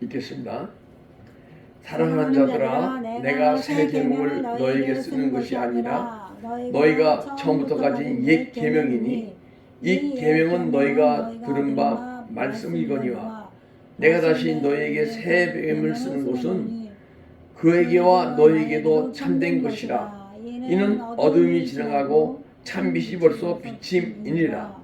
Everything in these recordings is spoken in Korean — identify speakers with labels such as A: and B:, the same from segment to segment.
A: 읽겠습니다. 사랑하는 자들아, 내가 새 계명을 너에게 쓰는 것이 아니라 너희가 처음부터 가진 옛 계명이니 이 계명은 너희가 들은 바 말씀이거니와 내가 다시 너희에게 새 계명을 쓰는 것은 그에게와 너희에게도 참된 것이라. 이는 어둠이 지나가고 참빛이 벌써 비침이니라.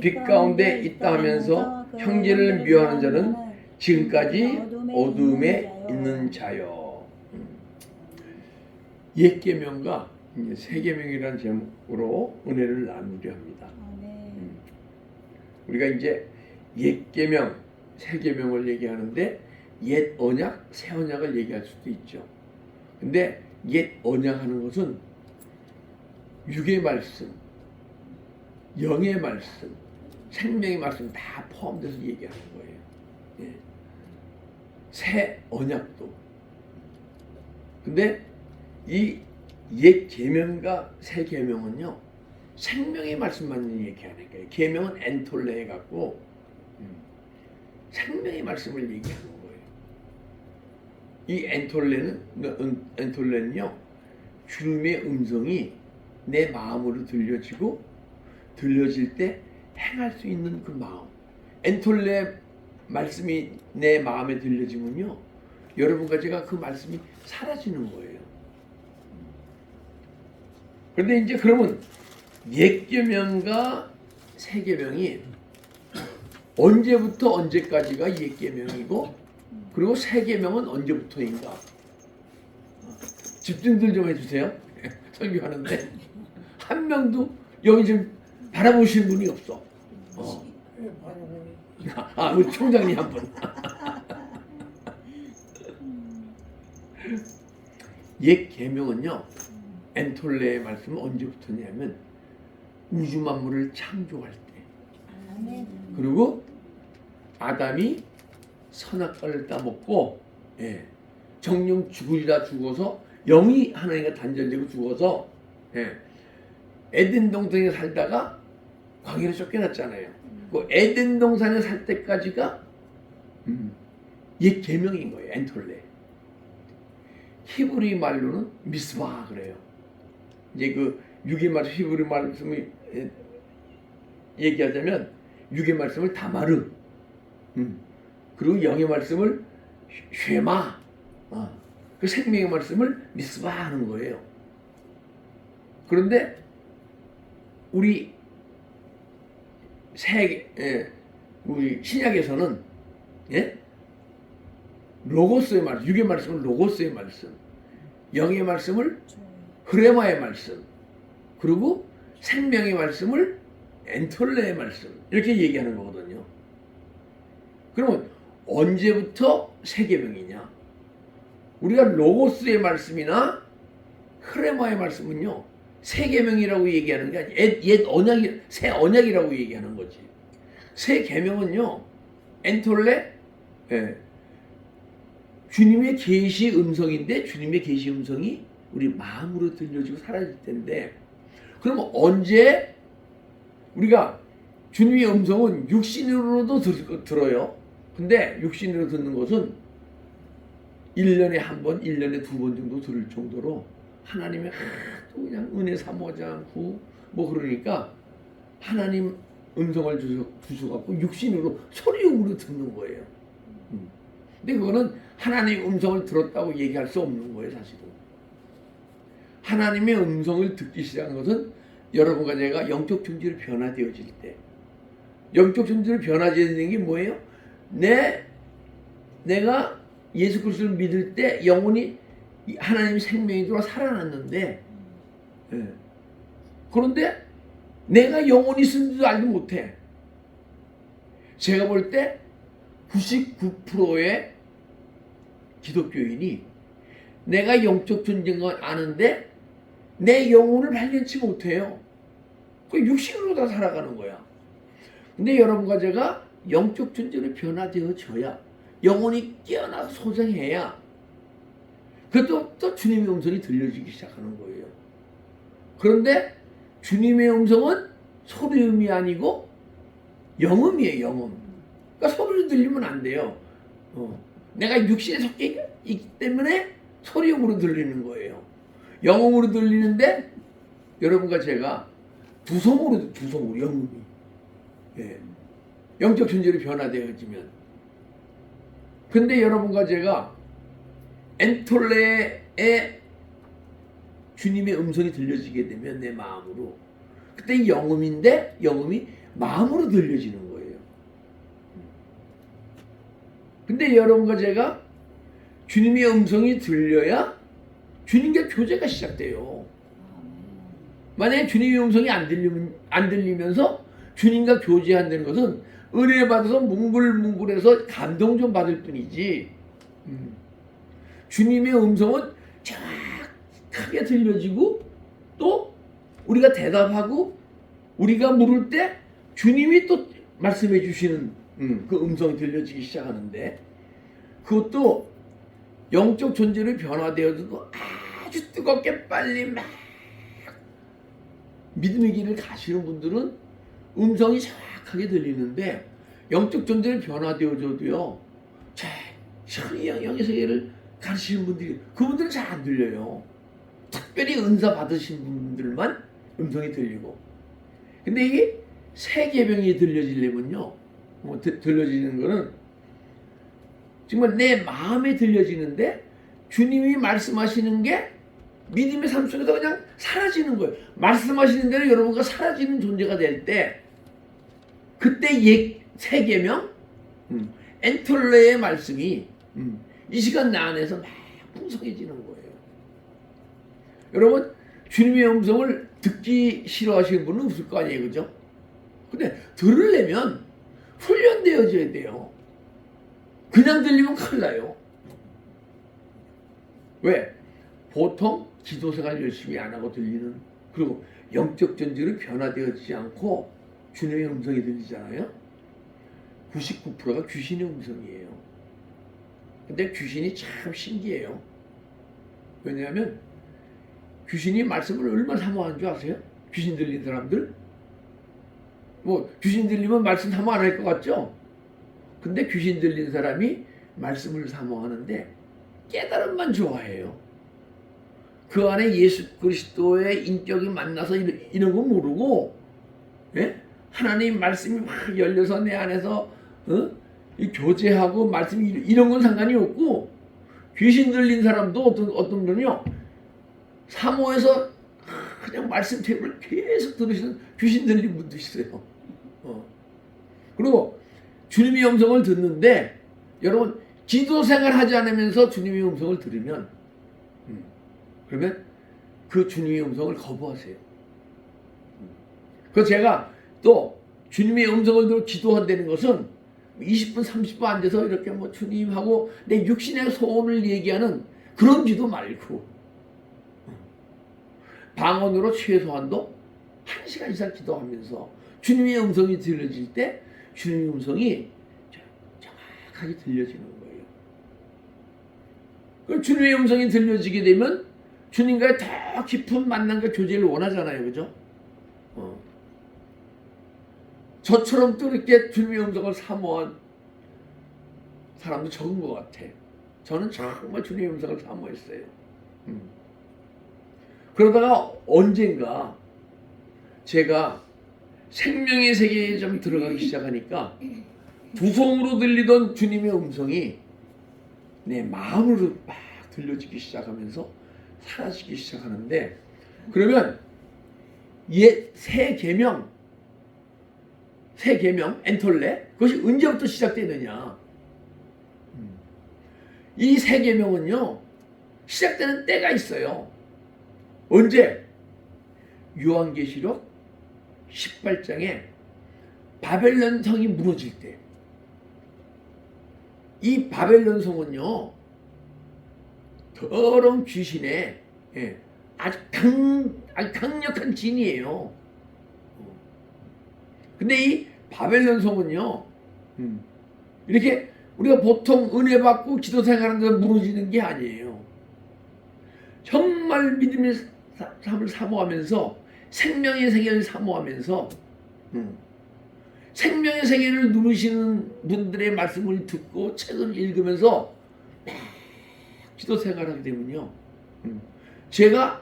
A: 빛 가운데 있다 하면서 형제를 미워하는 자는 지금까지 어둠에 있는 자요. 옛 계명과 새 계명이라는 제목으로 은혜를 나누려 합니다. 우리가 이제 옛 계명, 새 계명을 얘기하는데 옛 언약, 새 언약을 얘기할 수도 있죠. 근데 옛 언약 하는 것은 육의 말씀, 영의 말씀, 생명의 말씀 다 포함돼서 얘기하는 거예요. 예. 새 언약도. 근데 이 옛 계명과 새 계명은요, 생명의 말씀만 얘기하는 거예요. 계명은 엔톨레 갖고 생명의 말씀을 얘기하는 거예요. 이 엔톨레는요, 주님의 음성이 내 마음으로 들려질 때 행할 수 있는 그 마음. 엔톨레 말씀이 내 마음에 들려지면요, 여러분과 제가 그 말씀이 사라지는 거예요. 그런데 이제 그러면 옛 계명과 새 계명이 언제부터 언제까지가 옛 계명이고, 그리고 새 계명은 언제부터인가? 집중들 좀 해주세요. 설교하는데 한 명도 여기 좀 바라보시는 분이 없어. 우리 총장님 한 분. 옛 계명은요, 엔톨레의 말씀은 언제부터냐면 우주 만물을 창조할 때. 그리고 아담이 선악과를 따먹고, 정령 죽으리라 죽어서 영이 하나님과 단절되고 죽어서, 에덴 동산에 살다가 광야로 쫓겨났잖아요. 그 에덴 동산에 살 때까지가 옛 계명인 거예요. 엔톨레. 히브리 말로는 미스바 그래요. 이제 그 육의 말씀, 히브리 말씀을 얘기하자면 육의 말씀을 다마르, 그리고 영의 말씀을 쉐마, 그 생명의 말씀을 미스바 하는 거예요. 그런데 우리 우리 신약에서는 로고스의 말씀, 육의 말씀을 로고스의 말씀, 영의 말씀을 흐레마의 말씀, 그리고 생명의 말씀을 엔톨레의 말씀, 이렇게 얘기하는 거거든요. 그러면 언제부터 새 계명이냐? 우리가 로고스의 말씀이나 흐레마의 말씀은요, 새 계명이라고 얘기하는 게 아니라 옛 언약이, 새 언약이라고 얘기하는 거지. 새 계명은요, 엔톨레, 주님의 계시 음성인데, 주님의 계시 음성이 우리 마음으로 들려지고 사라질 텐데, 그러면 언제 우리가 주님의 음성은 육신으로도 들어요. 근데 육신으로 듣는 것은 1년에 한 번, 1년에 2번 정도 들을 정도로 하나님의 하도 그냥 은혜 사모하지 않고 그러니까 하나님 음성을 주셔갖고 육신으로 소리음으로 듣는 거예요. 근데 그거는 하나님 음성을 들었다고 얘기할 수 없는 거예요, 사실은. 하나님의 음성을 듣기 시작한 것은 여러분과 제가 영적 존재로 변화되어질 때. 영적 존재로 변화되는 게 뭐예요? 내가 예수 그리스도를 믿을 때 영혼이 하나님 생명이 들어와 살아났는데, 그런데 내가 영혼이 있는지도 알지 못해. 제가 볼 때 99%의 기독교인이 내가 영적 존재인 건 아는데 내 영혼을 발견치 못해요. 그 육신으로 다 살아가는 거야. 근데 여러분과 제가 영적 존재로 변화되어져야, 영혼이 깨어나서 소생해야, 그것도 또 주님의 음성이 들려지기 시작하는 거예요. 그런데 주님의 음성은 소리음이 아니고 영음이에요, 영음. 그러니까 소리로 들리면 안 돼요. 내가 육신에 속해 있기 때문에 소리음으로 들리는 거예요. 영음으로 들리는데 여러분과 제가 두성으로 영음이 영적 존재로 변화되어지면, 근데 여러분과 제가 엔톨레의 주님의 음성이 들려지게 되면 내 마음으로, 그때 영음인데 영음이 마음으로 들려지는 거예요. 근데 여러분과 제가 주님의 음성이 들려야 주님과 교제가 시작돼요. 만약에 주님의 음성이 안 들리면서 주님과 교제한다는 것은 은혜 받아서 뭉글뭉글해서 감동 좀 받을 뿐이지, 주님의 음성은 정확하게 들려지고 또 우리가 대답하고 우리가 물을 때 주님이 또 말씀해 주시는 그 음성이 들려지기 시작하는데, 그것도 영적 존재로 변화되어도 아주 뜨겁게 빨리 막 믿음의 길을 가시는 분들은 음성이 정확하게 들리는데, 영적 존재로 변화되어져도요 천천히 영의 세계를 가르치는 분들이, 그분들은 잘 안 들려요. 특별히 은사 받으신 분들만 음성이 들리고. 근데 이게 세계병이 들려지려면요, 들려지는 거는 정말 내 마음에 들려지는데 주님이 말씀하시는 게 믿음의 삶 속에서 그냥 사라지는 거예요. 말씀하시는 대로 여러분과 사라지는 존재가 될 때, 그때 옛 세계명 엔톨레의 말씀이 이 시간 나 안에서 막 풍성해지는 거예요. 여러분, 주님의 음성을 듣기 싫어하시는 분은 없을 거 아니에요, 그죠? 근데 들으려면 훈련되어져야 돼요. 그냥 들리면 큰일 나요. 왜? 보통 기도생활 열심히 안 하고 들리는, 그리고 영적 존재로 변화되어지지 않고 주님의 음성이 들리잖아요. 99%가 귀신의 음성이에요. 근데 귀신이 참 신기해요. 왜냐하면 귀신이 말씀을 얼마나 사모하는 줄 아세요? 귀신 들린 사람들? 뭐 귀신 들리면 말씀 사모 안 할 것 같죠? 근데 귀신 들린 사람이 말씀을 사모하는데 깨달음만 좋아해요. 그 안에 예수 그리스도의 인격이 만나서 이런 거 모르고, 하나님 말씀이 막 열려서 내 안에서 이 교제하고 말씀이 이런 건 상관이 없고, 귀신 들린 사람도 어떤 분은요 사모해서 그냥 말씀 테이블을 계속 들으시는 귀신 들린 분도 있어요. 그리고 주님의 음성을 듣는데, 여러분 기도 생활하지 않으면서 주님의 음성을 들으면 그러면 그 주님의 음성을 거부하세요. 그래서 제가 또 주님의 음성을 들어 기도한다는 것은 20분 30분 앉아서 이렇게 뭐 주님하고 내 육신의 소원을 얘기하는 그런 기도 말고, 방언으로 최소한도 1시간 이상 기도하면서 주님의 음성이 들려질 때 주님의 음성이 정확하게 들려지는 거예요. 그럼 주님의 음성이 들려지게 되면 주님과의 더 깊은 만남과 교제를 원하잖아요, 그죠? 저처럼 또 이렇게 주님의 음성을 사모한 사람도 적은 것 같아. 저는 정말 주님의 음성을 사모했어요. 그러다가 언젠가 제가 생명의 세계에 좀 들어가기 시작하니까 두성으로 들리던 주님의 음성이 내 마음으로 막 들려지기 시작하면서 사라지기 시작하는데, 그러면 옛 새 계명 엔톨레, 그것이 언제부터 시작되느냐? 이 새 계명은요 시작되는 때가 있어요. 언제? 요한계시록 18장에 바벨론 성이 무너질 때, 이 바벨론 성은요 더러운 귀신의 아주 강력한 진이에요. 근데 이 바벨론 성은요 이렇게 우리가 보통 은혜 받고 기도 생활하는 데 무너지는 게 아니에요. 정말 믿음의 삶을 사모하면서 생명의 세계를 사모하면서 생명의 세계를 누리시는 분들의 말씀을 듣고 책을 읽으면서 기도 생활하게 되면요. 제가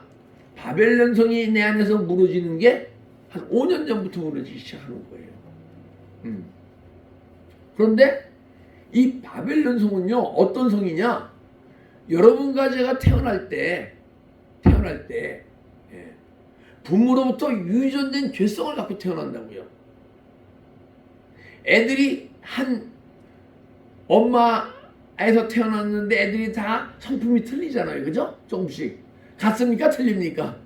A: 바벨론성이 내 안에서 무너지는 게 한 5년 전부터 무너지기 시작하는 거예요. 그런데 이 바벨론성은요, 어떤 성이냐? 여러분과 제가 태어날 때 예, 부모로부터 유전된 죄성을 갖고 태어난다고요. 애들이 한 엄마에서 태어났는데 애들이 다 성품이 틀리잖아요. 그죠? 조금씩. 같습니까? 틀립니까?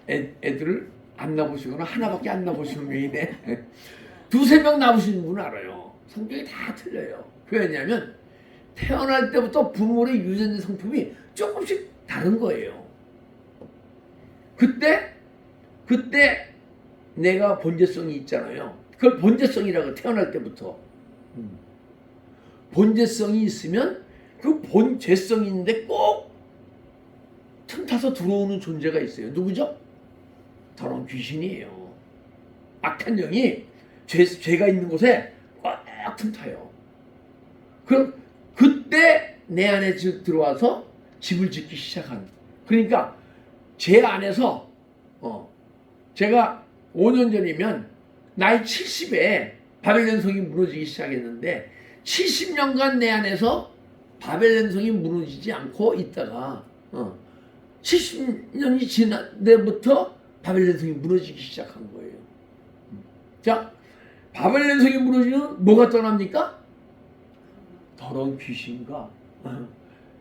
A: 애들을 안 낳으시거나 하나밖에 안 낳으시는 분이네. 두세 명 낳으시는 분은 알아요. 성격이 다 틀려요. 왜냐하면 태어날 때부터 부모의 유전된 성품이 조금씩 다른 거예요. 그때 내가 본제성이 있잖아요. 그걸 본제성이라고 태어날 때부터. 본제성이 있으면 그 본죄성이 있는데 꼭 틈타서 들어오는 존재가 있어요. 누구죠? 더러운 귀신이에요. 악한 영이 죄가 있는 곳에 꽉 틈타요. 그럼 그때 내 안에 들어와서 집을 짓기 시작한. 그러니까 제 안에서 제가 5년 전이면 나이 70에 바벨론성이 무너지기 시작했는데 70년간 내 안에서 바벨론성이 무너지지 않고 있다가 70년이 지난 데부터 바벨론성이 무너지기 시작한 거예요. 자, 바벨론성이 무너지면 뭐가 떠납니까? 더러운 귀신과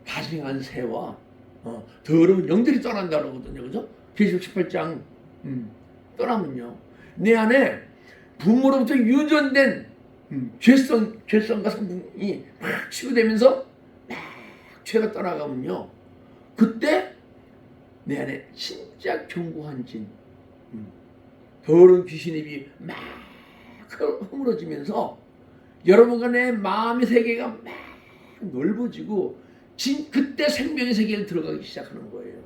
A: 가증한 새와 더러운 영들이 떠난다 그러거든요. 그죠? 계시록 18장 떠나면요. 내 안에 부모로부터 유전된 죄성과 성품이 막 치유되면서 막 죄가 떠나가면요. 그때 내 안에 진짜 견고한 진, 더러운 귀신의 입이 막 허물어지면서 여러분과 내 마음의 세계가 막 넓어지고 그때 생명의 세계에 들어가기 시작하는 거예요.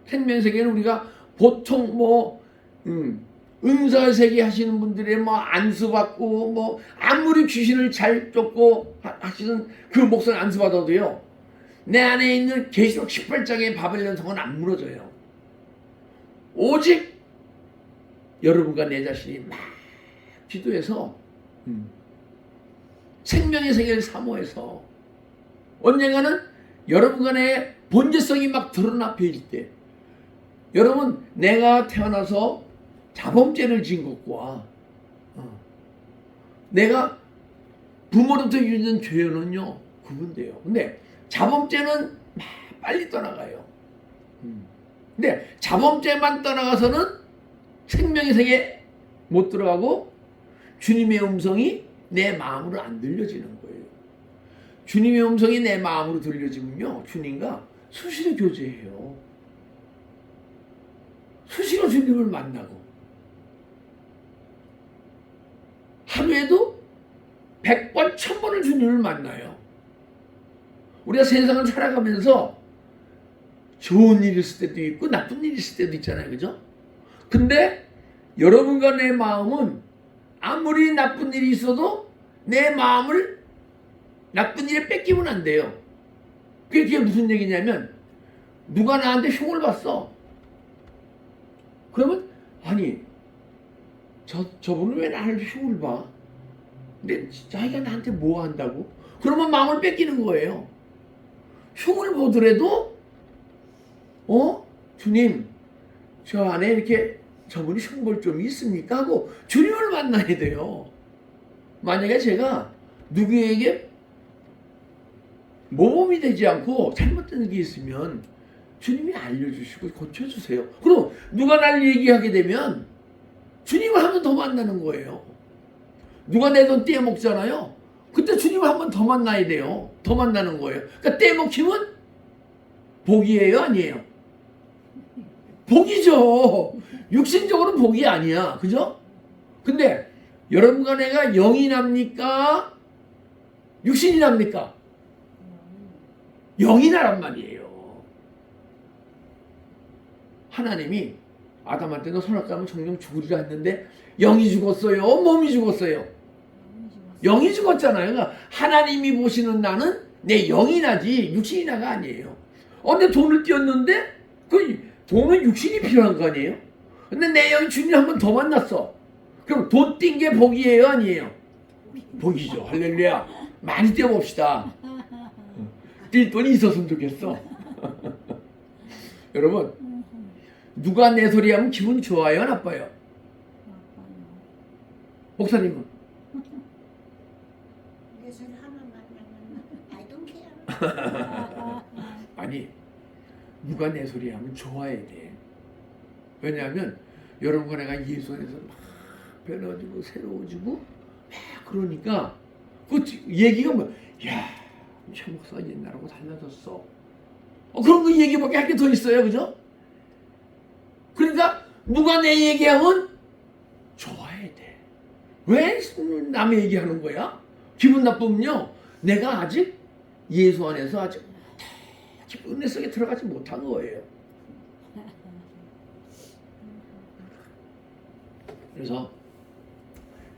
A: 생명의 세계는 우리가 보통 은사 세계 하시는 분들의 안수받고 아무리 귀신을 잘 쫓고 하시는 그 목사를 안수받아도요, 내 안에 있는 계시록 18장의 바벨론성은 안 무너져요. 오직 여러분과 내 자신이 막 기도해서 생명의 세계를 사모해서 언젠가는 여러분과 내 본질성이 막 드러나 보일 때, 여러분, 내가 태어나서 자범죄를 지은 것과 내가 부모로부터 유전된 죄는요 구분돼요. 근데 자범죄는 빨리 떠나가요. 근데 자범죄만 떠나가서는 생명의 세계에 못 들어가고 주님의 음성이 내 마음으로 안 들려지는 거예요. 주님의 음성이 내 마음으로 들려지면요, 주님과 수시로 교제해요. 수시로 주님을 만나고 하루에도 100번, 1000번을 주님을 만나요. 우리가 세상을 살아가면서 좋은 일이 있을 때도 있고 나쁜 일이 있을 때도 있잖아요. 그죠? 근데 여러분과 내 마음은 아무리 나쁜 일이 있어도 내 마음을 나쁜 일에 뺏기면 안 돼요. 그게 무슨 얘기냐면, 누가 나한테 흉을 봤어. 그러면 아니 저분은 왜 나를 흉을 봐? 근데 자기가 나한테 뭐 한다고? 그러면 마음을 뺏기는 거예요. 흉을 보더라도 주님, 저 안에 이렇게 저분이 흉볼 점이 있습니까? 하고 주님을 만나야 돼요. 만약에 제가 누구에게 모범이 되지 않고 잘못된 게 있으면 주님이 알려주시고 고쳐주세요. 그럼 누가 날 얘기하게 되면 주님을 한 번 더 만나는 거예요. 누가 내 돈 떼먹잖아요. 그때 주님을 한 번 더 만나야 돼요. 더 만나는 거예요. 그러니까 떼먹히면 복이에요, 아니에요? 복이죠. 육신적으로 복이 아니야. 그죠? 근데 여러분과 내가 영이 납니까? 육신이 납니까? 영이 나란 말이에요. 하나님이 아담한테 너 선악과하면 정령 죽으리라 했는데 영이 죽었어요? 몸이 죽었어요? 영이 죽었잖아요. 그러니까 하나님이 보시는 나는 내 영이 나지 육신이 나가 아니에요. 근데 돈을 띄었는데 그 돈은 육신이 필요한 거 아니에요? 근데 내 영이 주님 한 번 더 만났어. 그럼 돈 띈 게 복이에요 아니에요? 복이죠. 할렐루야. 많이 띄워봅시다. 뛸 돈이 있었으면 좋겠어. 여러분, 누가 내 소리 하면 기분 좋아요 나빠요? 목사님은?
B: 내 소리 하면 I don't care.
A: 아니, 누가 내 소리 하면 좋아야 돼. 왜냐하면 여러분과 내가 예수 안에서 막 변화지고 새로워지고 막 그러니까 그 얘기가 뭐, 야, 최 목사가 옛날하고 달라졌어. 그런 거 얘기밖에 할 게 더 있어요, 그죠? 그러니까 누가 내 얘기하면 좋아야 돼. 왜 남의 얘기하는 거야? 기분 나쁘면요, 내가 아직 예수 안에서 아직 은혜 속에 들어가지 못한 거예요. 그래서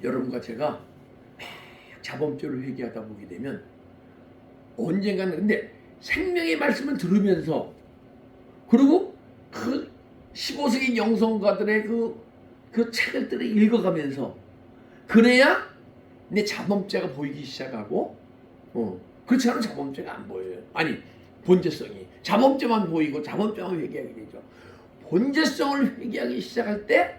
A: 여러분과 제가 자범죄를 회개하다 보게 되면 언젠가는, 근데 생명의 말씀을 들으면서 그리고 그 15세기 영성가들의 그 책을 읽어가면서 그래야 내 자범죄가 보이기 시작하고, 그렇지 않으면 자범죄가 안 보여요. 아니, 본제성이 자범죄만 보이고 자범죄만 회개하게 되죠. 본제성을 회개하기 시작할 때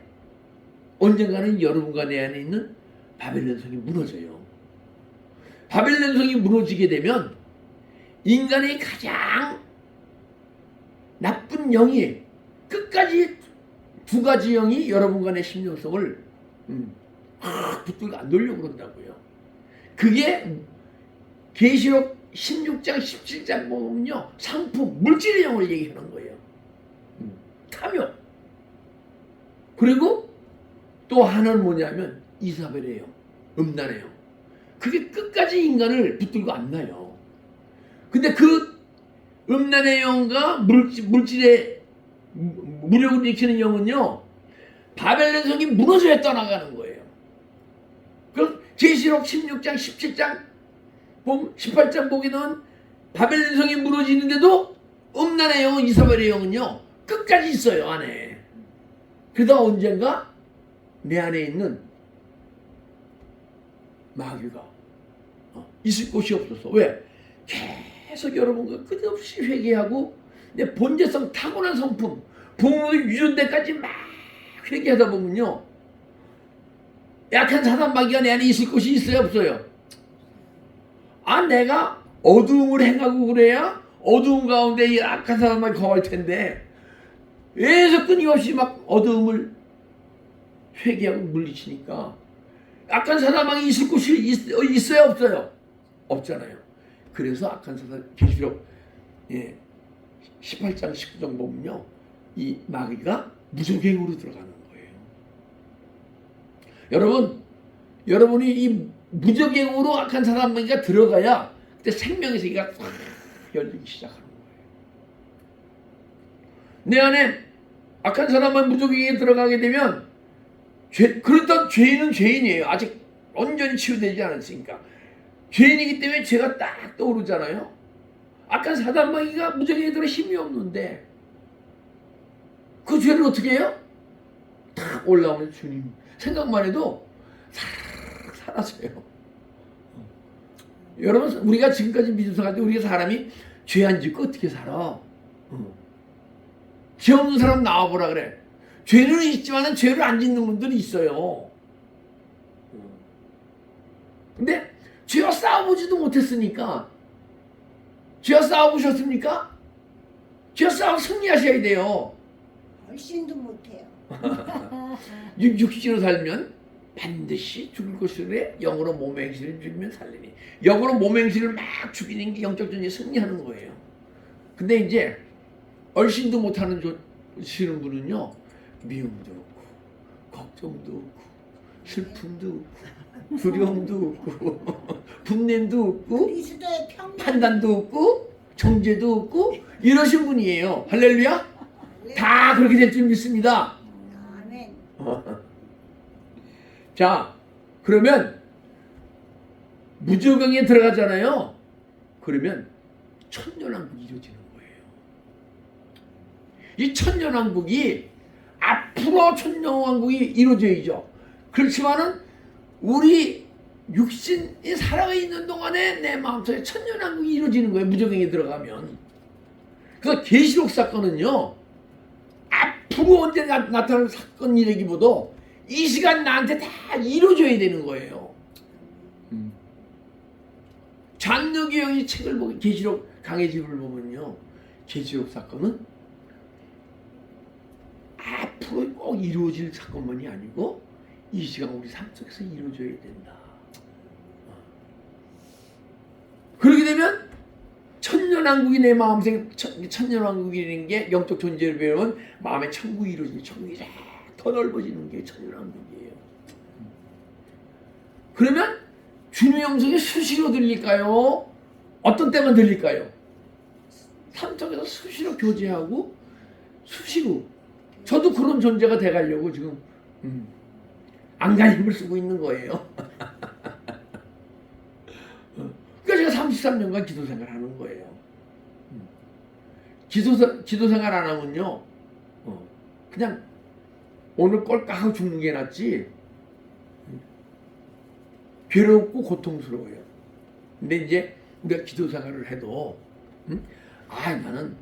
A: 언젠가는 여러분과 내 안에 있는 바벨론 성이 무너져요. 바벨론 성이 무너지게 되면 인간의 가장 나쁜 영이 끝까지 두 가지 영이 여러분과 내 심령성을 붙들고 안 놓으려고 그런다고요. 그게 계시록 16장 17장 보면요, 상품 물질의 영을 얘기하는 거예요. 탐욕. 그리고 또 하나는 뭐냐면 이사벨의 영, 음란의 영. 그게 끝까지 인간을 붙들고 안 나요. 근데 그 음란의 영과 물질의 무력을 일으키는 영은요, 바벨론 성이 무너져야 떠나가는 거예요. 그럼 계시록 16장 17장 18장 보게 되면 바벨론 성이 무너지는데도 음란의 영은, 이사벨의 영은요 끝까지 있어요 안에. 그러다 언젠가 내 안에 있는 마귀가 있을 곳이 없어서, 왜? 계속 여러분과 끝없이 회개하고 내 본제성 타고난 성품 부모의 유전대까지 막 회개하다 보면요, 약한 사단 마귀가 내 안에 있을 곳이 있어요 없어요? 내가 어두움을 행하고 그래야 어두움 가운데 이 악한 사람만 거할 텐데 계속 끊임없이 막 어두움을 회개하고 물리치니까 악한 사람이 있을 곳이 있어요 없어요? 없잖아요. 그래서 악한 사람 계시록 18장 19장 보면요, 이 마귀가 무적행으로 들어가는 거예요. 여러분이 이 무적행으로 악한 사람 마귀가 들어가야 그때 생명의 세계가 확 열리기 시작하는 거예요. 내 안에 악한 사람만 무적행에 들어가게 되면 그렇다고 죄인은 죄인이에요. 아직 온전히 치유되지 않았으니까. 죄인이기 때문에 죄가 딱 떠오르잖아요. 악한 사단마귀가 무적행에 들어 힘이 없는데 그 죄를 어떻게 해요? 딱 올라오는 주님 생각만 해도 사라져요. 여러분, 우리가 지금까지 믿음서 갈 때 우리가 사람이 죄 안 짓고 어떻게 살아? 죄 없는 사람 나와보라 그래. 죄는 있지만 죄를 안 짓는 분들이 있어요. 근데 죄와 싸워보지도 못했으니까. 죄와 싸워보셨습니까? 죄와 싸워 승리하셔야 돼요.
B: 얼씬도 못해요.
A: 육신으로 살면 반드시 죽을 것이래. 영으로 몸의 행실을 죽이면 살리니. 영으로 몸의 행실을 막 죽이는 게 영적 전쟁에 승리하는 거예요. 근데 이제 얼씬도 못하는 시는 분은요, 미움도 없고 걱정도 없고 슬픔도 없고 두려움도 없고 분냄도 없고
B: 그리스도의 평강.
A: 판단도 없고 정죄도 없고 이러신 분이에요. 할렐루야. 다 그렇게 될 줄 믿습니다.
B: 아멘.
A: 자, 그러면 무적행에 들어가잖아요. 그러면 천년왕국이 이루어지는 거예요. 이 천년왕국이 앞으로 천년왕국이 이루어져야죠. 그렇지만은 우리 육신이 살아가 있는 동안에 내 마음속에 천년왕국이 이루어지는 거예요. 무적행에 들어가면. 그래서 계시록 사건은요, 앞으로 언제 나타날 사건 이라기보다 이 시간 나한테 다 이루어져야 되는 거예요. 장로기 형이 책을 보고 계시록 강해집을 보면요, 계시록 사건은 앞으로 꼭 이루어질 사건만이 아니고 이 시간 우리 삶 속에서 이루어져야 된다. 그렇게 되면 천년왕국이 내 마음속에, 천년왕국이라는 게 영적 존재를 배우면 마음의 천국이 이루어지는, 천국이 더 넓어지는 게 천년왕국이에요. 그러면 주님의 음성이 수시로 들릴까요? 어떤 때만 들릴까요? 삶 속에서 수시로 교제하고 수시로, 저도 그런 존재가 돼가려고 지금 안간힘을 쓰고 있는 거예요. 그러니까 제가 33년간 기도 생활하는 거예요. 기도 생활 안 하면요, 그냥 오늘 꼴깍 하고 죽는 게 낫지, 괴롭고 고통스러워요. 근데 이제 우리가 기도 생활을 해도 나는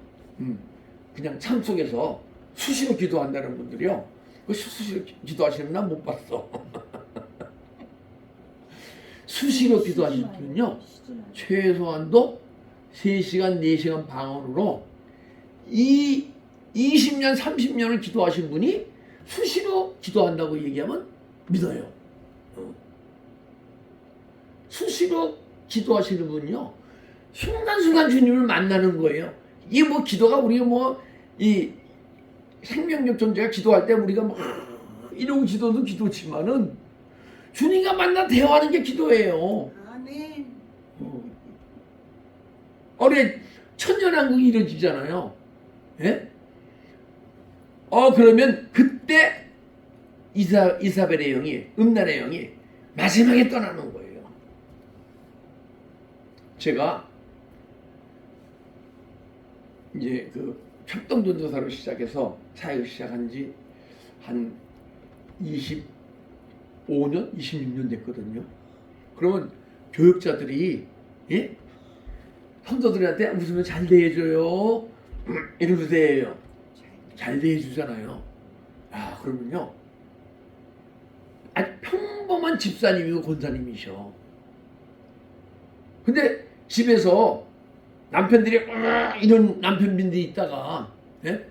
A: 그냥 삶 속에서 수시로 기도한다는 분들이요, 그 수시로 기도하시는 난 못 봤어. 수시로 기도하시는 분은요, 최소한도 3시간, 4시간 방언으로 이 20년, 30년을 기도하신 분이 수시로 기도한다고 얘기하면 믿어요. 수시로 기도하시는 분은요, 순간순간 주님을 만나는 거예요. 이게 뭐 기도가, 우리가 뭐 이 생명력 존재가 기도할 때 우리가 막 이러고 기도도 기도지만은 주님과 만나 대화하는 게 기도예요.
B: 아멘.
A: 어뢰 천년왕국이 이루어지잖아요. 예? 그러면 그때 이사벨의 영이, 음란의 영이 마지막에 떠나는 거예요. 제가 이제 그 협동전도사로 시작해서 사역을 시작한 지 한 25년, 26년 됐거든요. 그러면 교육자들이, 예? 성도들한테 웃으면 잘 대해줘요, 이러면서 대해요. 잘 대해주잖아요. 그러면요, 아주 평범한 집사님이고 권사님이셔. 근데 집에서 남편들이 이런 남편분들이 있다가, 예?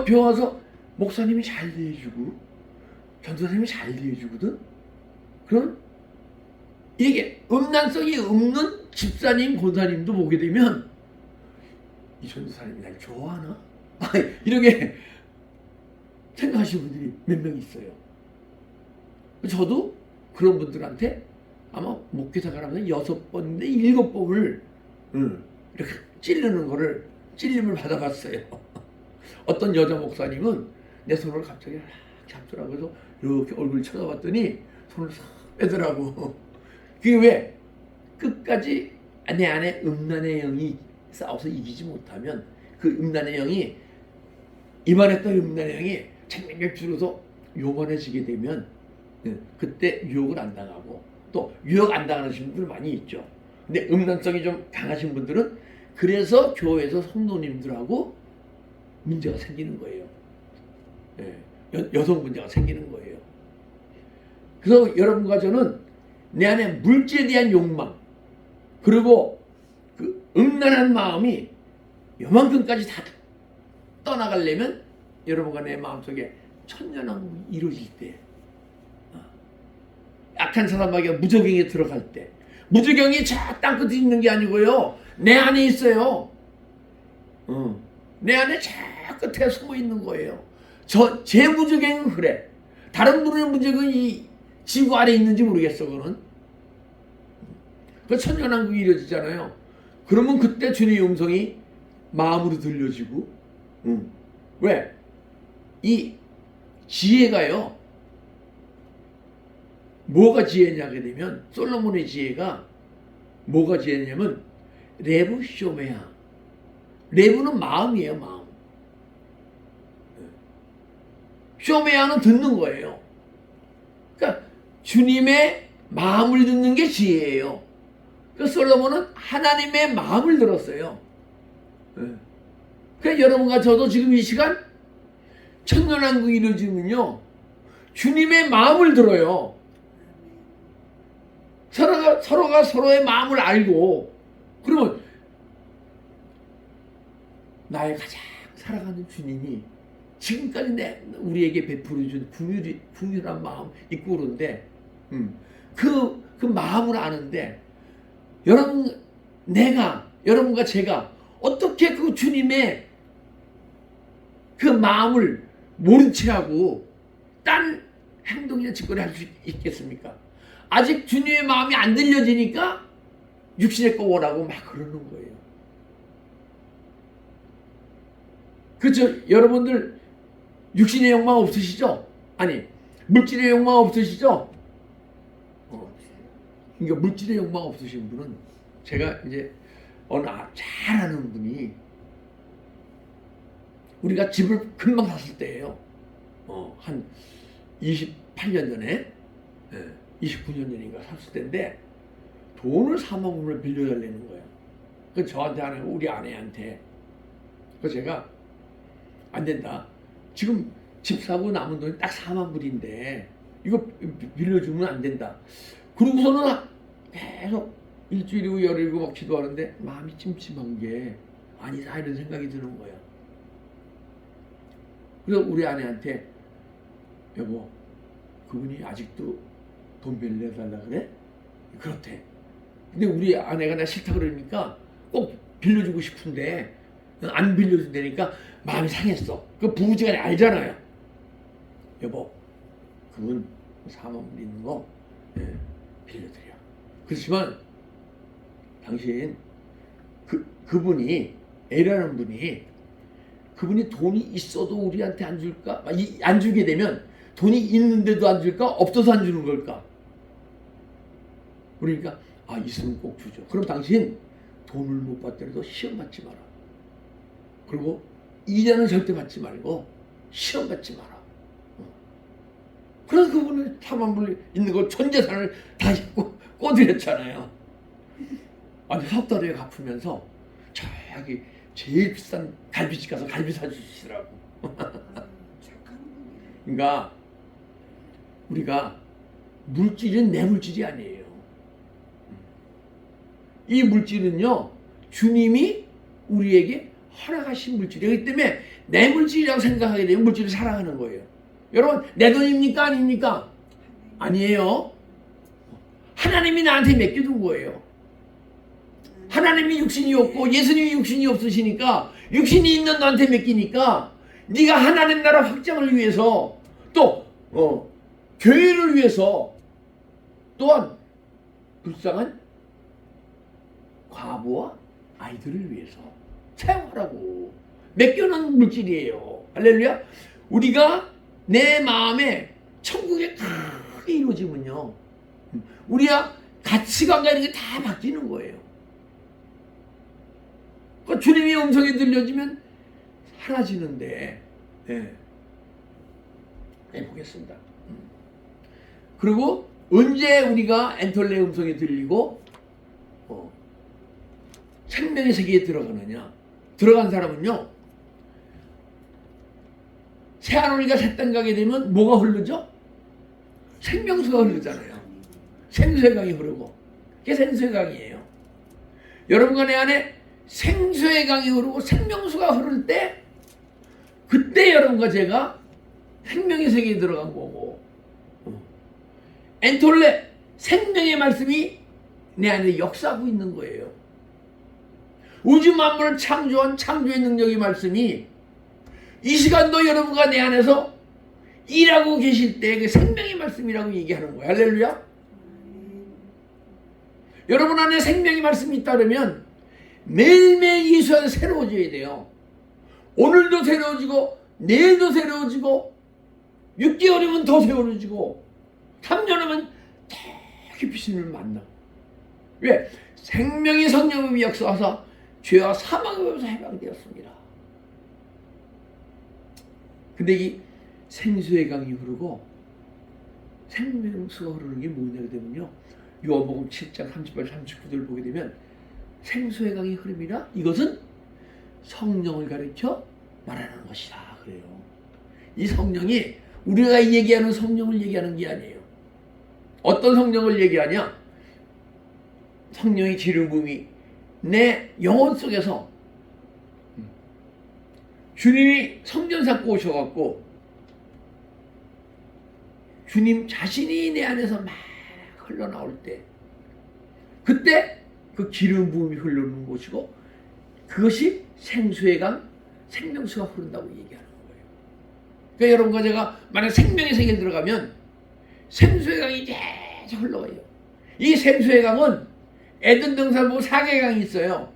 A: 병 와서 목사님이 잘 대해주고 전도사님이 잘 대해주거든. 그럼 이게 음란성이 없는 집사님, 권사님도 보게 되면 이 전도사님이 날 좋아하나? 이렇게 생각하시는 분들이 몇 명 있어요. 저도 그런 분들한테 아마 목회자가라면 6번인데 7번을 이렇게 찔르는 거를, 찔림을 받아봤어요. 어떤 여자 목사님은 내 손을 갑자기 잡더라고. 그래서 이렇게 얼굴 쳐다봤더니 손을 싹 빼더라고. 그게 왜? 끝까지 내 안에 음란의 영이 싸워서 이기지 못하면 그 음란의 영이, 이만했던 음란의 영이 생명력 줄어서 요만해지게 되면 그때 유혹을 안 당하고, 또 유혹 안 당하시는 분들 많이 있죠. 근데 음란성이 좀 강하신 분들은 그래서 교회에서 성도님들하고 문제가 생기는 거예요. 여성 문제가 생기는 거예요. 그래서 여러분과 저는 내 안에 물질에 대한 욕망, 그리고 그 음란한 마음이 요만큼까지 다 떠나가려면 여러분과 내 마음속에 천년왕국이 이루어질 때, 악한 사람에게 무저경에 들어갈 때, 무저경이 저 땅끝에 있는 게 아니고요, 내 안에 있어요. 내 안에 저 끝에 숨어 있는 거예요. 제 무저경은 그래. 다른 분의 무저경은 이 지구 아래 있는지 모르겠어. 그거는 그 천년왕국이 이루어지잖아요. 그러면 그때 주님의 음성이 마음으로 들려지고, 왜? 이 지혜가요, 뭐가 지혜냐게 되면, 솔로몬의 지혜가 뭐가 지혜냐면 레브 쇼메야. 레브는 마음이에요, 마음. 쇼메야는 듣는 거예요. 그러니까 주님의 마음을 듣는 게 지혜예요. 그 솔로몬은 하나님의 마음을 들었어요. 그러니까 여러분과 저도 지금 이 시간 천년왕국이 이루어지면요, 주님의 마음을 들어요. 서로가 서로의 마음을 알고, 그러면 나의 가장 사랑하는 주님이 지금까지 우리에게 베풀어준 긍휼한 마음 있고 그런데, 그 마음을 아는데, 여러분과 제가 어떻게 그 주님의 그 마음을 모른 채 하고 딴 행동이나 짓거리 할 수 있겠습니까? 아직 주님의 마음이 안 들려지니까 육신의 거 원하고 막 그러는 거예요. 그렇죠? 여러분들 육신의 욕망 없으시죠? 아니, 물질의 욕망 없으시죠? 그러니까 물질의 욕망 없으신 분은, 제가 이제 어느 잘 아는 분이, 우리가 집을 금방 샀을 때예요. 한 28년 전에, 29년 전인가 샀을 때인데, 돈을 4만 원을 빌려달라는 거예요. 그 저한테 안 하고 우리 아내한테. 그래서 제가 안 된다. 지금 집 사고 남은 돈이 딱 4만 불인데 이거 빌려주면 안 된다. 그러고서는 계속 일주일이고 열흘이고 막 기도하는데 마음이 찜찜한 게 아니다 이런 생각이 드는 거예요. 그래서 우리 아내한테, 여보, 그분이 아직도 돈 빌려달라 그래? 그렇대. 근데 우리 아내가 나 싫다 그러니까 꼭 빌려주고 싶은데 안 빌려준다니까 마음이 상했어. 그 부부지간에 알잖아요. 여보, 그분 4만 불 있는 거 빌려드려. 그렇지만 당신 그분이, A라는 분이, 그분이 돈이 있어도 우리한테 안 줄까? 안 주게 되면 돈이 있는데도 안 줄까? 없어서 안 주는 걸까? 그러니까 있으면 꼭 주죠. 그럼 당신 돈을 못 받더라도 시험 받지 마라. 그리고 이자는 절대 받지 말고 시험 받지 마라. 그래서 그분은 4만 불 있는 거 전 재산을 다 꿔드렸잖아요. 아니, 석 달에 갚으면서 저기 제일 비싼 갈비집 가서 갈비 사주시더라고. 그러니까 우리가 물질은 내 물질이 아니에요. 이 물질은요, 주님이 우리에게 허락하신 물질이기 때문에 내 물질이라고 생각하게 되면 물질을 사랑하는 거예요. 여러분, 내 돈입니까? 아닙니까? 아니에요. 하나님이 나한테 맡겨둔 거예요. 하나님이 육신이 없고 예수님이 육신이 없으시니까, 육신이 있는 너한테 맡기니까 네가 하나님 나라 확장을 위해서, 또 교회를 위해서, 또한 불쌍한 과부와 아이들을 위해서 사용하라고 맡겨놓은 물질이에요. 할렐루야. 우리가 내 마음에 천국에 크게 이루어지면요, 우리가 가치관과 이런 게 다 바뀌는 거예요. 그러니까 주님의 음성이 들려지면 사라지는데, 보겠습니다. 그리고 언제 우리가 엔톨레 음성이 들리고 생명의 세계에 들어가느냐? 들어간 사람은요, 새하늘과 새 땅 가게 되면 뭐가 흐르죠? 생명수가 흐르잖아요. 생수의 강이 흐르고, 그게 생수의 강이에요. 여러분과 내 안에 생수의 강이 흐르고 생명수가 흐를 때, 그때 여러분과 제가 생명의 세계에 들어간 거고, 엔톨레, 생명의 말씀이 내 안에 역사하고 있는 거예요. 우주 만물을 창조한 창조의 능력의 말씀이 이 시간도 여러분과 내 안에서 일하고 계실 때 그 생명의 말씀이라고 얘기하는 거예요. 할렐루야. 여러분 안에 생명의 말씀이 있다면 매일매일 예수 안에 새로워져야 돼요. 오늘도 새로워지고 내일도 새로워지고 6개월이면 더 새로워지고 3년이면 더 깊이 주님을 만나고, 왜? 생명의 성령이 역사하사 죄와 사망의 법에서 해방되었습니다. 근데 이 생수의 강이 흐르고 생명수가 흐르는 게 뭐냐 되면요, 요한복음 7장 38, 39절을 보게 되면 생수의 강이 흐름이라 이것은 성령을 가리켜 말하는 것이다 그래요. 이 성령이 우리가 얘기하는 성령을 얘기하는 게 아니에요. 어떤 성령을 얘기하냐? 성령의 기름 부음이 내 영혼 속에서 주님이 성전 삼고 오셔갖고 주님 자신이 내 안에서 막 흘러나올 때, 그때 그 기름 부음이 흘러오는 곳이고 그것이 생수의 강, 생명수가 흐른다고 얘기하는 거예요. 그러니까 여러분과 제가 만약 생명의 세계에 들어가면 생수의 강이 계속 흘러가요. 이 생수의 강은 에덴 동산 보면 4개의 강이 있어요.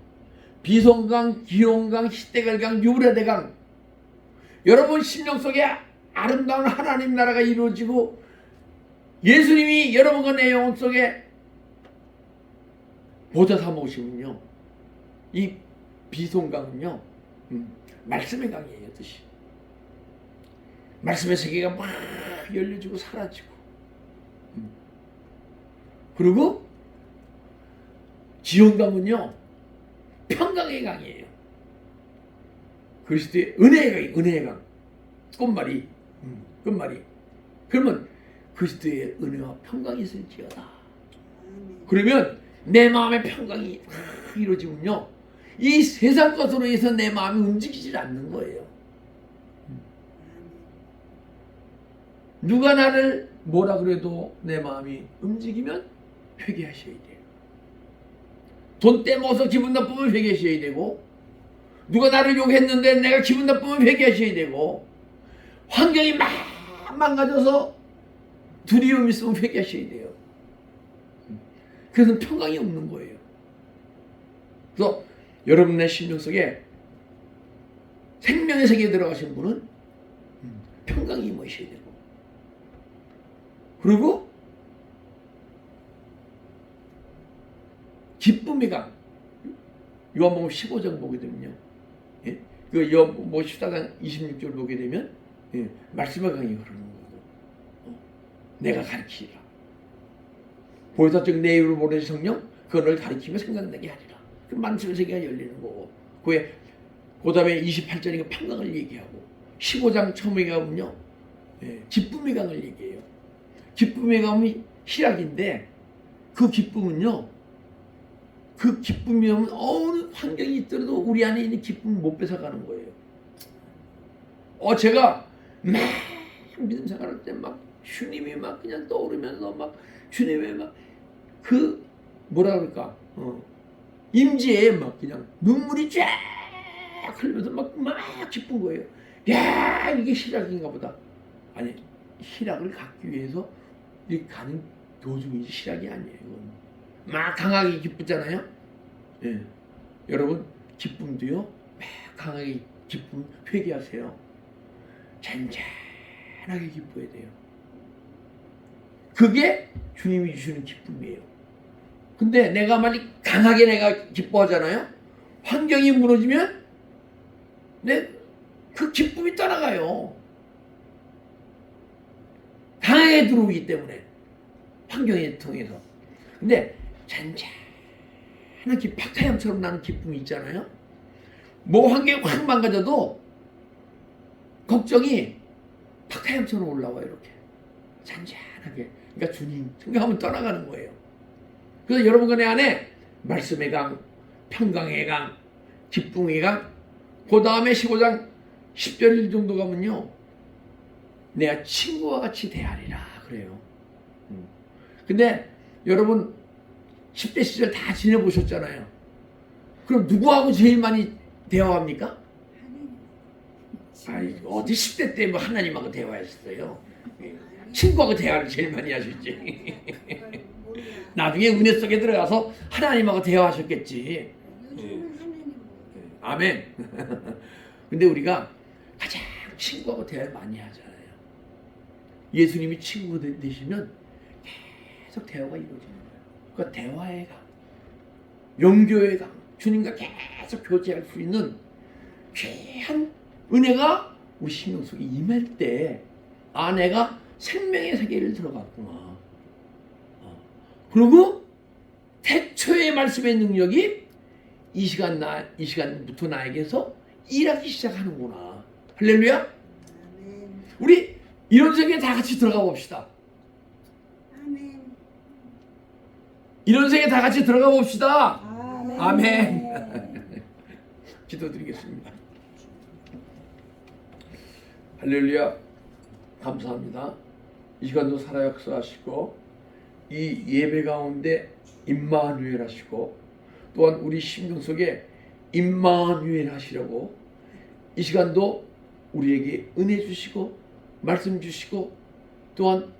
A: 비송강, 기온강, 히데갈강, 유브라데강. 여러분 심령 속에 아름다운 하나님 나라가 이루어지고 예수님이 여러분과 내 영혼 속에 보좌 삼으시면요, 이 비송강은요, 말씀의 강이에요. 뜻이 말씀의 세계가 막 열려지고 사라지고, 그리고 지온강은요 평강의 강이에요. 그리스도의 은혜의 강이, 은혜의 강, 끝말이 그러면 그리스도의 은혜와 평강이 있을지어다. 그러면 내 마음의 평강이 이루어지면요, 이 세상 것으로 해서 내 마음이 움직이질 않는 거예요. 누가 나를 뭐라 그래도 내 마음이 움직이면 회개하셔야 돼요. 돈 떼먹어서 기분 나쁘면 회개하셔야 되고, 누가 나를 욕했는데 내가 기분 나쁘면 회개하셔야 되고, 환경이 막 망가져서 두려움이 있으면 회개하셔야 돼요. 그래서 평강이 없는 거예요. 그래서 여러분의 심령 속에 생명의 세계에 들어가신 분은 평강이 임하셔야 되고, 그리고 기쁨의 강, 요한복음 15장 보게 되면요, 예? 그 요한복음 14장 26절 보게 되면 말씀의 강이 흐르는 거고, 내가 가르치리라. 보혜사 즉 내 입으로 보내신 성령 그걸 가르치며 생각나게 하리라. 그 말씀의 세계가 열리는 거고, 그 다음에 28절에 평강을 얘기하고, 15장 처음에 가면요, 기쁨의 강을 얘기해요. 기쁨의 강이 희락인데, 그 기쁨은요, 그 기쁨이 오면 어느 환경이 있더라도 우리 안에 있는 기쁨을 못 뺏어가는 거예요. 제가 막 믿음 생활할 때 막 주님이 막 그냥 떠오르면서 막 주님의 막 그 뭐라 그럴까, 임재에 막 그냥 눈물이 쫙 흘면서 막 기쁜 거예요. 야, 이게 희락인가 보다. 아니, 희락을 갖기 위해서 이 가는 도중이지 희락이 아니에요. 이건. 막 강하게 기쁘잖아요. 예. 여러분 기쁨도요, 막 강하게 기쁨 회개하세요. 잔잔하게 기뻐야 돼요. 그게 주님이 주시는 기쁨이에요. 근데 내가 만약 강하게 내가 기뻐하잖아요. 환경이 무너지면 그 기쁨이 떠나가요. 강하게 들어오기 때문에 환경에 통해서. 근데 잔잔한 박하향처럼 나는 기쁨이 있잖아요. 뭐 환경이 확 망가져도 걱정이 박하향처럼 올라와요. 이렇게 잔잔하게. 그러니까 주님 생각하면 떠나가는 거예요. 그래서 여러분과 내 안에 말씀의 강, 평강의 강, 기쁨의 강, 그 다음에 15장 10절 정도 가면요, 내가 친구와 같이 대하리라 그래요. 근데 여러분 10대 시절 다 지내보셨잖아요. 그럼 누구하고 제일 많이 대화합니까? 아이, 어디 10대 때 뭐 하나님하고 대화했어요. 친구하고 대화를 제일 많이 하셨지. 나중에 은혜 속에 들어가서 하나님하고 대화하셨겠지. 아멘. 근데 우리가 가장 친구하고 대화를 많이 하잖아요. 예수님이 친구 되시면 계속 대화가 이루어지는 거예요. 그러니까 대화의 강. 영교회가 주님과 계속 교제할 수 있는 귀한 은혜가 우리 심령 속에 임할 때 내가 생명의 세계를 들어갔구나. 그리고 태초의 말씀의 능력이 이 시간부터 나에게서 일하기 시작하는구나. 할렐루야.
B: 아멘.
A: 우리 이런 세계에 다 같이 들어가 봅시다.
B: 아멘.
A: 이런 세계에 다 같이 들어가 봅시다.
C: 아멘.
A: 아멘. 기도드리겠습니다. 할렐루야. 감사합니다. 이 시간도 살아 역사하시고 이 예배 가운데 임마누엘 하시고 또한 우리 심령 속에 임마누엘 하시려고 이 시간도 우리에게 은혜 주시고 말씀 주시고 또한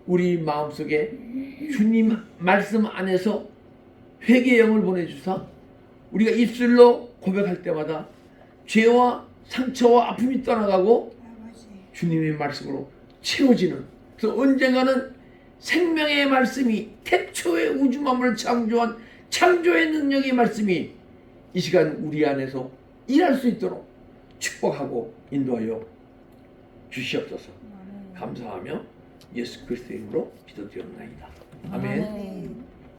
A: 우리 마음속에 주님 말씀 안에서 회개의 영을 보내주사 우리가 입술로 고백할 때마다 죄와 상처와 아픔이 떠나가고
B: 아버지.
A: 주님의 말씀으로 채워지는, 그래서 언젠가는 생명의 말씀이 태초의 우주 만물을 창조한 창조의 능력의 말씀이 이 시간 우리 안에서 일할 수 있도록 축복하고 인도하여 주시옵소서. 감사하며 예수 그리스도의 이름으로 기도드렸나이다. 아멘.
C: 아멘.